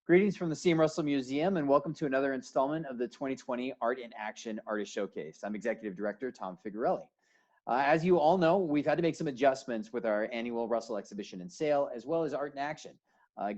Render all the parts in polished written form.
Greetings from the C.M. Russell Museum and welcome to another installment of the 2020 Art in Action Artist Showcase. I'm Executive Director Tom Figarelle. As you all know, we've had to make some adjustments with our annual Russell exhibition and sale, as well as Art in Action,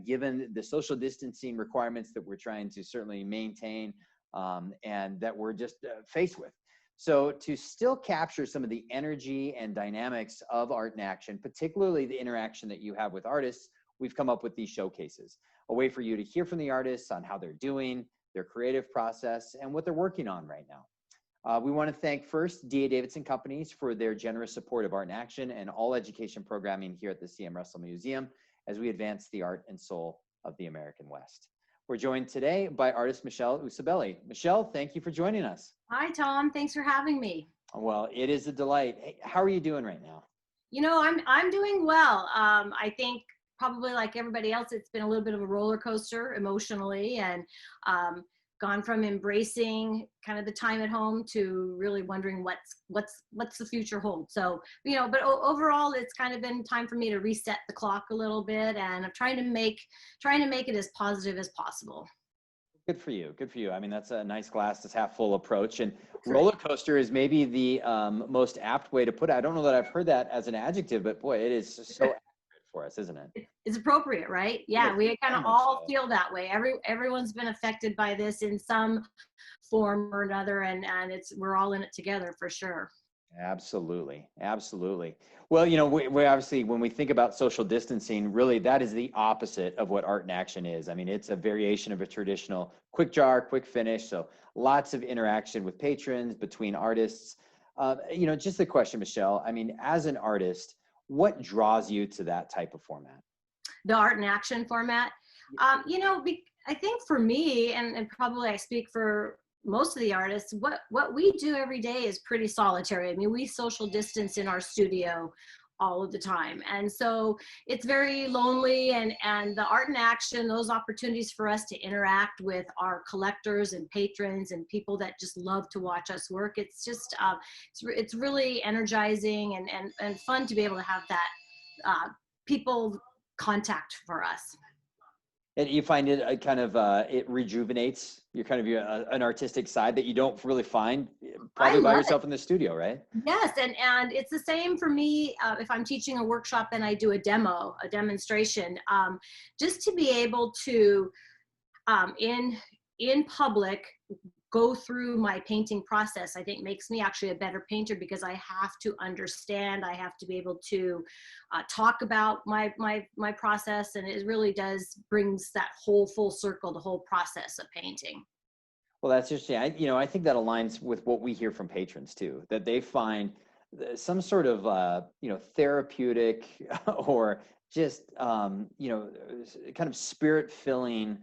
given the social distancing requirements that we're trying to certainly maintain and that we're just faced with. So to still capture some of the energy and dynamics of Art in Action, particularly the interaction that you have with artists, we've come up with these showcases, a way for you to hear from the artists on how they're doing, their creative process, and what they're working on right now. We want to thank first D.A. Davidson Companies for their generous support of Art in Action and all education programming here at the C.M. Russell Museum as we advance the art and soul of the American West. We're joined today by artist Michele Usibelli. Michele, thank you for joining us. Hi, Tom. Thanks for having me. Well, it is a delight. Hey, how are you doing right now? You know, I'm doing well. I think probably like everybody else, it's been a little bit of a roller coaster emotionally, and gone from embracing kind of the time at home to really wondering what's the future hold. So, you know, but overall, it's kind of been time for me to reset the clock a little bit, and I'm trying to make it as positive as possible. Good for you. Good for you. I mean, that's a nice glass is half full approach. And roller coaster is maybe the most apt way to put it. I don't know that I've heard that as an adjective, but boy, it is so accurate for us, isn't it? It's appropriate, right? Yeah, we kind of all feel that way. Everyone's been affected by this in some form or another, and we're all in it together for sure. Absolutely. Absolutely. Well, you know, we obviously, when we think about social distancing, really that is the opposite of what Art in Action is. I mean, it's a variation of a traditional quick jar, quick finish. So lots of interaction with patrons, between artists. You know, just the question, Michele, I mean, as an artist, what draws you to that type of format? The Art in Action format? You know, I think for me, and probably I speak for most of the artists, what we do every day is pretty solitary. I mean, we social distance in our studio all of the time, and so it's very lonely, and the Art in Action, those opportunities for us to interact with our collectors and patrons and people that just love to watch us work, it's just it's really energizing and fun to be able to have that people contact for us. And you find it kind of, it rejuvenates your kind of an artistic side that you don't really find probably by yourself in the studio, right? Yes, and it's the same for me if I'm teaching a workshop and I do a demonstration, just to be able to, in public, go through my painting process, I think makes me actually a better painter, because I have to understand, I have to be able to talk about my process, and it really does brings that whole full circle, the whole process of painting. Well, that's interesting. I think that aligns with what we hear from patrons too, that they find some sort of, therapeutic or just, kind of spirit-filling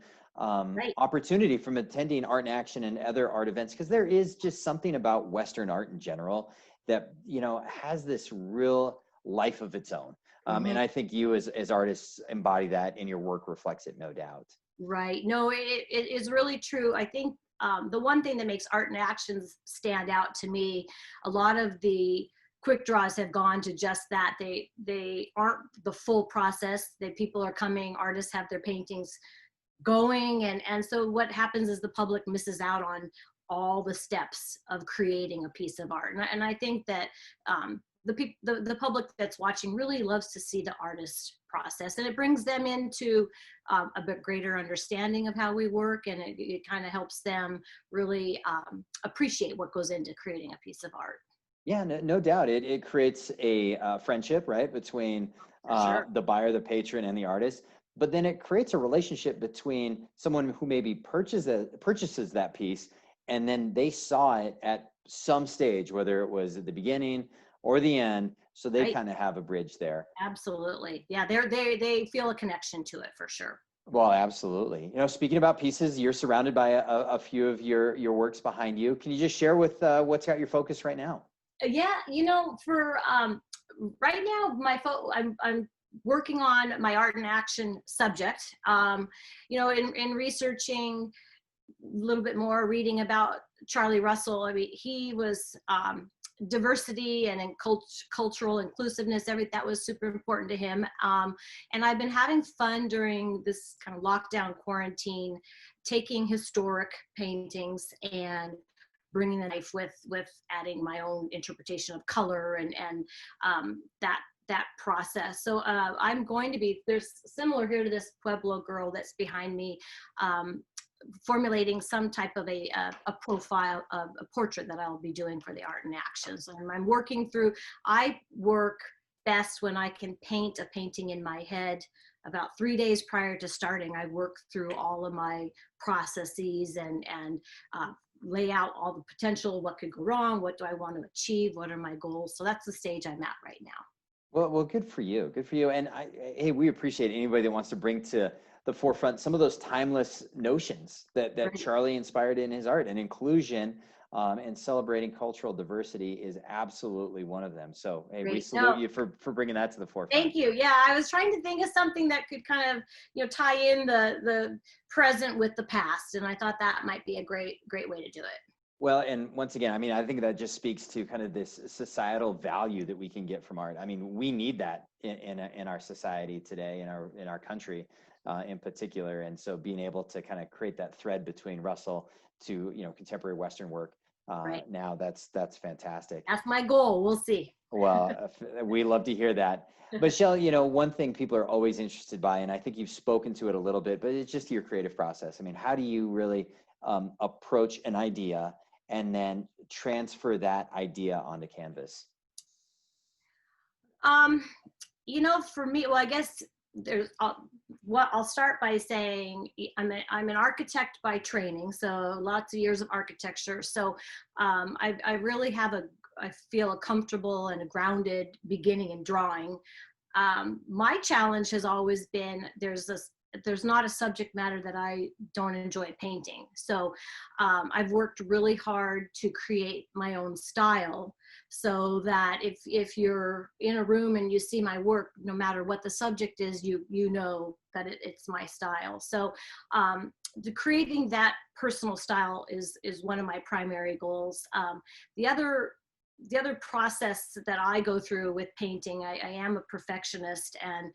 opportunity from attending Art in Action and other art events, because there is just something about Western art in general that, has this real life of its own. And I think you as artists embody that, and your work reflects it, no doubt. Right. No, it is really true. I think the one thing that makes Art in Actions stand out to me, a lot of the quick draws have gone to just that. They aren't the full process. People are coming, artists have their paintings going, and so what happens is the public misses out on all the steps of creating a piece of art, and I think that the public that's watching really loves to see the artist process, and it brings them into a bit greater understanding of how we work, and it kind of helps them really appreciate what goes into creating a piece of art. Yeah, no doubt. It creates a friendship, right, between the buyer, the patron, and the artist. But then it creates a relationship between someone who maybe purchases that piece, and then they saw it at some stage, whether it was at the beginning or the end. So they kind of have a bridge there. Absolutely. Yeah, they feel a connection to it for sure. Well, absolutely. Speaking about pieces, you're surrounded by a few of your works behind you. Can you just share with what's got your focus right now? Yeah, for right now, I'm working on my Art in Action subject. In researching a little bit more, reading about Charlie Russell, I mean, he was diversity and cultural inclusiveness, that was super important to him. And I've been having fun during this kind of lockdown quarantine, taking historic paintings and bringing the knife with adding my own interpretation of color and that process. So I'm going to be, there's similar here to this Pueblo girl that's behind me, formulating some type of a profile of a portrait that I'll be doing for the Art in Action. So I'm working through, I work best when I can paint a painting in my head. About 3 days prior to starting, I work through all of my processes and lay out all the potential, what could go wrong, what do I want to achieve, what are my goals. So that's the stage I'm at right now. Well, good for you. Good for you. And hey, we appreciate anybody that wants to bring to the forefront some of those timeless notions that Right. Charlie inspired in his art, and inclusion and celebrating cultural diversity is absolutely one of them. So hey, we salute you for bringing that to the forefront. Thank you. Yeah, I was trying to think of something that could kind of, tie in the present with the past, and I thought that might be a great way to do it. Well, and once again, I mean, I think that just speaks to kind of this societal value that we can get from art. I mean, we need that in our society today, in our country in particular. And so being able to kind of create that thread between Russell to, contemporary Western work Right. now, that's fantastic. That's my goal. We'll see. Well, we love to hear that. Michele, one thing people are always interested by, and I think you've spoken to it a little bit, but it's just your creative process. I mean, how do you really approach an idea and then transfer that idea onto canvas? For me, well, I guess there's I'll start by saying I'm an architect by training, so lots of years of architecture. So I really I feel a comfortable and a grounded beginning in drawing. My challenge has always been there's not a subject matter that I don't enjoy painting. So I've worked really hard to create my own style, so that if you're in a room and you see my work, no matter what the subject is, you know that it's my style. So creating that personal style is one of my primary goals. The other process that I go through with painting, I am a perfectionist, and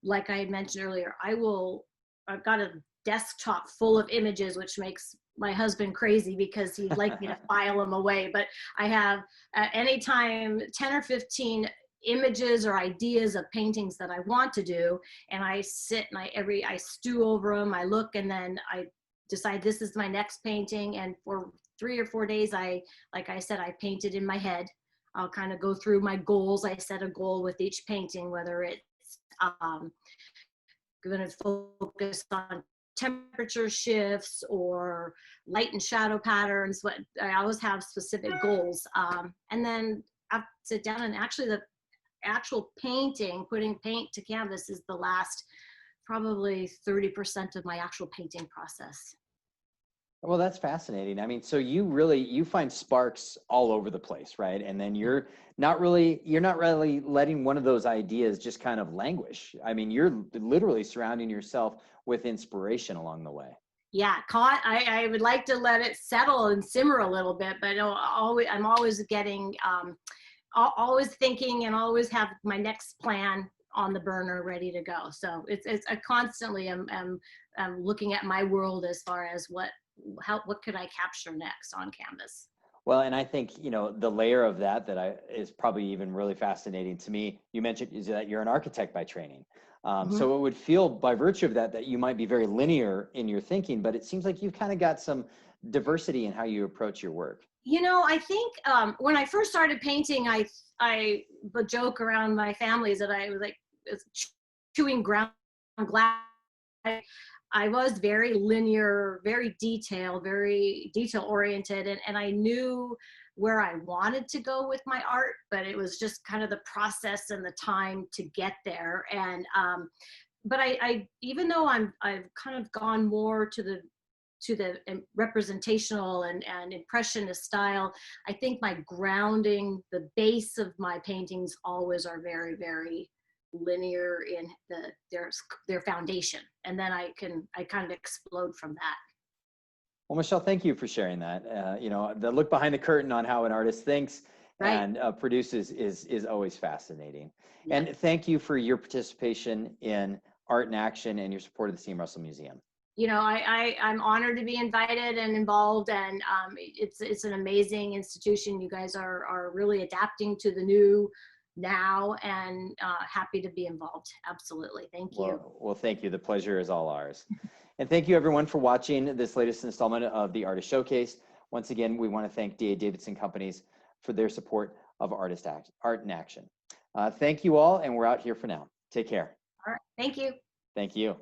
like I had mentioned earlier, I've got a desktop full of images, which makes my husband crazy because he'd like me to file them away. But I have anytime 10 or 15 images or ideas of paintings that I want to do, and I sit and I stew over them, I look, and then I decide this is my next painting. And for 3 or 4 days, like I said, I painted in my head. I'll kind of go through my goals. I set a goal with each painting, whether it's going to focus on temperature shifts or light and shadow patterns. What I always have specific goals, and then I sit down, and actually the actual painting, putting paint to canvas, is the last probably 30% of my actual painting process. Well, that's fascinating. I mean, so you find sparks all over the place, right? And then you're not really letting one of those ideas just kind of languish. I mean, you're literally surrounding yourself with inspiration along the way. Yeah, I would like to let it settle and simmer a little bit, but I'm always getting, always thinking, and always have my next plan on the burner ready to go. So it's I constantly am looking at my world as far as what could I capture next on canvas. Well, and I think, the layer of that is probably even really fascinating to me. You mentioned is that you're an architect by training. Mm-hmm. So it would feel by virtue of that you might be very linear in your thinking, but it seems like you've kind of got some diversity in how you approach your work. I think when I first started painting, I the joke around my family is that I was like chewing ground glass. I was very linear, very detail oriented, and I knew where I wanted to go with my art, but it was just kind of the process and the time to get there. And but I even though I've kind of gone more to the representational and impressionist style, I think my grounding, the base of my paintings always are very, very linear in their foundation, and then I kind of explode from that. Well, Michelle, thank you for sharing that. You know, the look behind the curtain on how an artist thinks Right. and produces is always fascinating. Yeah. And thank you for your participation in Art in Action and your support of the C.M. Russell Museum. You know, I'm honored to be invited and involved, and it's an amazing institution. You guys are really adapting to the new now, and happy to be involved. Absolutely. Thank you. Well, thank you. The pleasure is all ours. And thank you everyone for watching this latest installment of the Artist Showcase. Once again, we want to thank D.A. Davidson Companies for their support of Art in Action. Thank you all, and we're out here for now. Take care. All right. Thank you. Thank you.